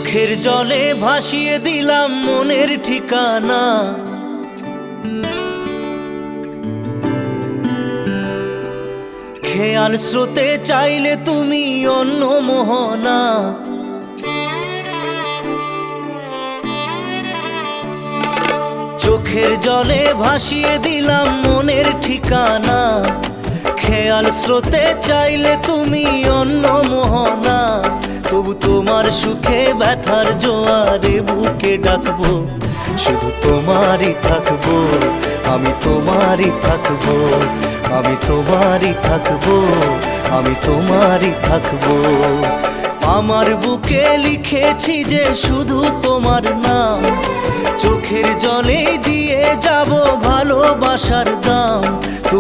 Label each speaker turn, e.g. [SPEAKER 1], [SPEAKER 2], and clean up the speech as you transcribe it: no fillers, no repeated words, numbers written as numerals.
[SPEAKER 1] চোখের জলে ভাসিয়ে দিলাম মনের ঠিকানা। খেয়াল স্রোতে চাইলে তুমি অন্য মোহনা। চোখের জলে ভাসিয়ে দিলাম মনের ঠিকানা। খেয়াল স্রোতে চাইলে তুমি অন্য মোহনা। তবু তোমার সুখে ব্যথার জোয়ারে বুকে ডাকবো, শুধু তোমারই থাকবো, আমি তোমারই থাকবো, আমি তোমারই থাকবো, আমি তোমারই থাকবো। আমার বুকে লিখেছি যে শুধু তোমার নাম, চোখের জলে দিয়ে যাব ভালোবাসার দাম।